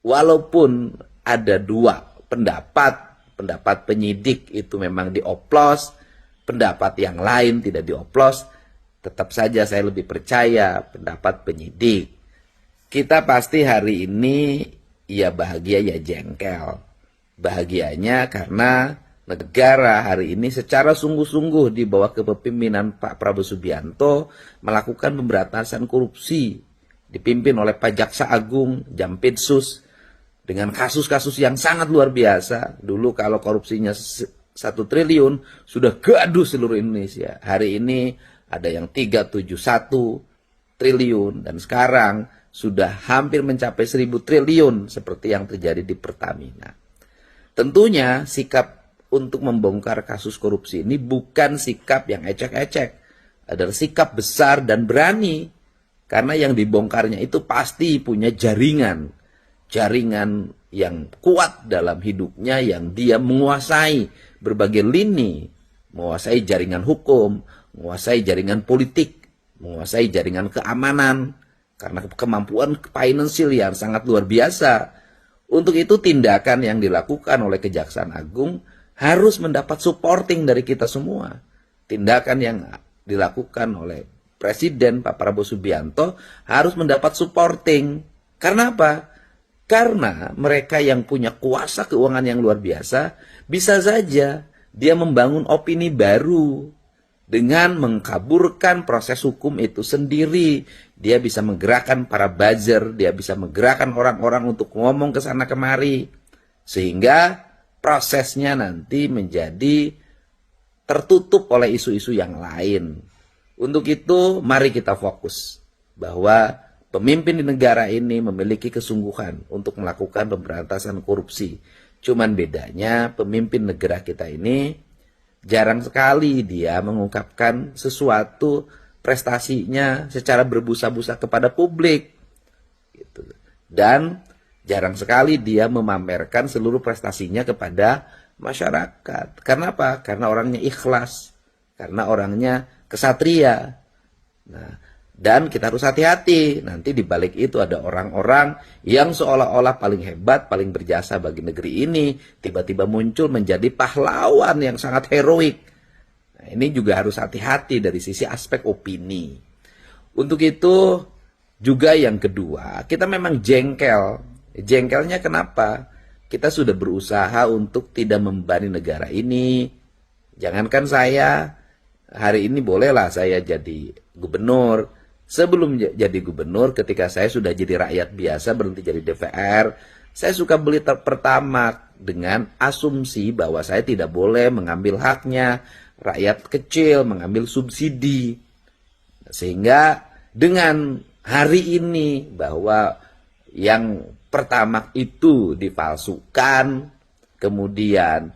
walaupun ada dua pendapat penyidik itu memang dioplos, pendapat yang lain tidak dioplos, tetap saja saya lebih percaya pendapat penyidik. Kita pasti hari ini ya bahagia ya jengkel. Bahagianya karena negara hari ini secara sungguh-sungguh di bawah kepemimpinan Pak Prabowo Subianto melakukan pemberantasan korupsi dipimpin oleh Pak Jaksa Agung Jampitsus dengan kasus-kasus yang sangat luar biasa. Dulu kalau korupsinya 1 triliun sudah gaduh seluruh Indonesia. Hari ini ada yang 371 triliun dan sekarang sudah hampir mencapai 1000 triliun seperti yang terjadi di Pertamina. Tentunya sikap untuk membongkar kasus korupsi ini bukan sikap yang ecek-ecek. Adalah sikap besar dan berani. Karena yang dibongkarnya itu pasti punya jaringan. Jaringan yang kuat dalam hidupnya yang dia menguasai berbagai lini. Menguasai jaringan hukum, menguasai jaringan politik, menguasai jaringan keamanan. Karena kemampuan finansial yang sangat luar biasa. Untuk itu tindakan yang dilakukan oleh Kejaksaan Agung harus mendapat supporting dari kita semua. Tindakan yang dilakukan oleh Presiden Pak Prabowo Subianto harus mendapat supporting. Karena apa? Karena mereka yang punya kuasa keuangan yang luar biasa, bisa saja dia membangun opini baru dengan mengkaburkan proses hukum itu sendiri. Dia bisa menggerakkan para buzzer, dia bisa menggerakkan orang-orang untuk ngomong ke sana kemari. Sehingga prosesnya nanti menjadi tertutup oleh isu-isu yang lain. Untuk itu mari kita fokus bahwa pemimpin di negara ini memiliki kesungguhan untuk melakukan pemberantasan korupsi. Cuman bedanya pemimpin negara kita ini jarang sekali dia mengungkapkan sesuatu prestasinya secara berbusa-busa kepada publik. Gitu. Dan jarang sekali dia memamerkan seluruh prestasinya kepada masyarakat. Karena apa? Karena orangnya ikhlas. Karena orangnya kesatria. Nah, dan kita harus hati-hati. Nanti di balik itu ada orang-orang yang seolah-olah paling hebat, paling berjasa bagi negeri ini. Tiba-tiba muncul menjadi pahlawan yang sangat heroik. Nah, ini juga harus hati-hati dari sisi aspek opini. Untuk itu juga yang kedua, kita memang jengkel. Jengkelnya kenapa? Kita sudah berusaha untuk tidak membebani negara ini. Jangankan saya, hari ini bolehlah saya jadi gubernur. Sebelum jadi gubernur, ketika saya sudah jadi rakyat biasa, berhenti jadi DPR, saya suka beli Pertamax dengan asumsi bahwa saya tidak boleh mengambil haknya rakyat kecil, mengambil subsidi. Sehingga dengan hari ini bahwa yang Pertamax itu dipalsukan, kemudian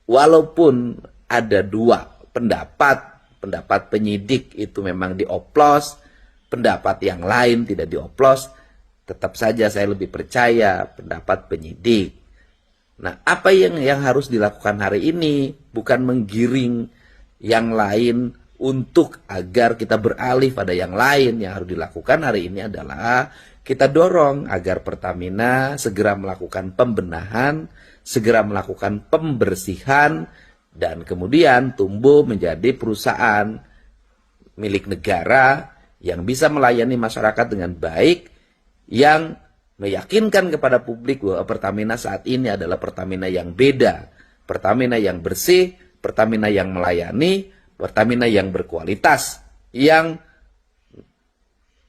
walaupun ada dua pendapat penyidik itu memang dioplos, pendapat yang lain tidak dioplos, tetap saja saya lebih percaya pendapat penyidik. Nah, apa yang harus dilakukan hari ini bukan menggiring yang lain untuk agar kita beralih pada yang lain. Yang harus dilakukan hari ini adalah kita dorong agar Pertamina segera melakukan pembenahan, segera melakukan pembersihan, dan kemudian tumbuh menjadi perusahaan milik negara yang bisa melayani masyarakat dengan baik, yang meyakinkan kepada publik bahwa Pertamina saat ini adalah Pertamina yang beda, Pertamina yang bersih, Pertamina yang melayani, Pertamina yang berkualitas, yang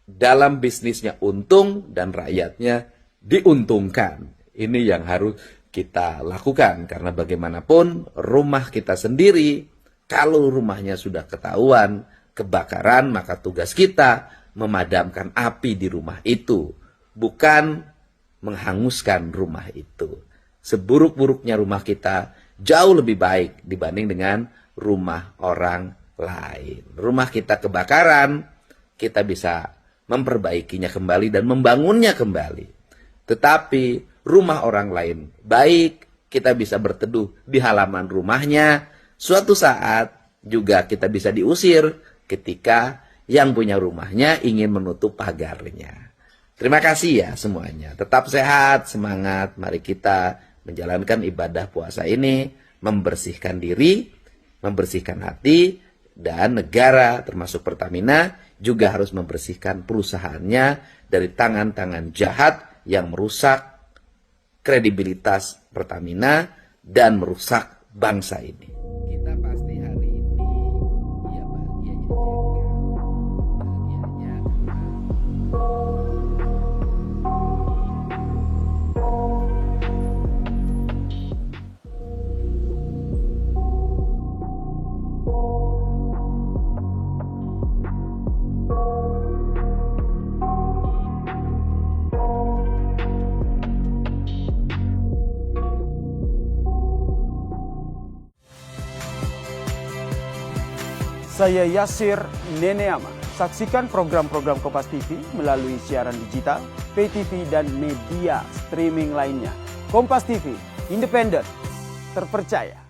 dalam bisnisnya untung dan rakyatnya diuntungkan. Ini yang harus kita lakukan, karena bagaimanapun rumah kita sendiri, kalau rumahnya sudah ketahuan kebakaran, maka tugas kita memadamkan api di rumah itu, bukan menghanguskan rumah itu. Seburuk-buruknya rumah kita jauh lebih baik dibanding dengan rumah orang lain. Rumah kita kebakaran, kita bisa memperbaikinya kembali dan membangunnya kembali. Tetapi rumah orang lain baik, kita bisa berteduh di halaman rumahnya. Suatu saat juga kita bisa diusir ketika yang punya rumahnya ingin menutup pagarnya. Terima kasih ya semuanya. Tetap sehat, semangat. Mari kita menjalankan ibadah puasa ini, membersihkan diri, membersihkan hati, dan negara termasuk Pertamina juga harus membersihkan perusahaannya dari tangan-tangan jahat yang merusak kredibilitas Pertamina dan merusak bangsa ini. Kita pasti hari ini ya bahagianya Saya Yasir Neneama. Saksikan program-program Kompas TV melalui siaran digital, pay TV, dan media streaming lainnya. Kompas TV, independen, terpercaya.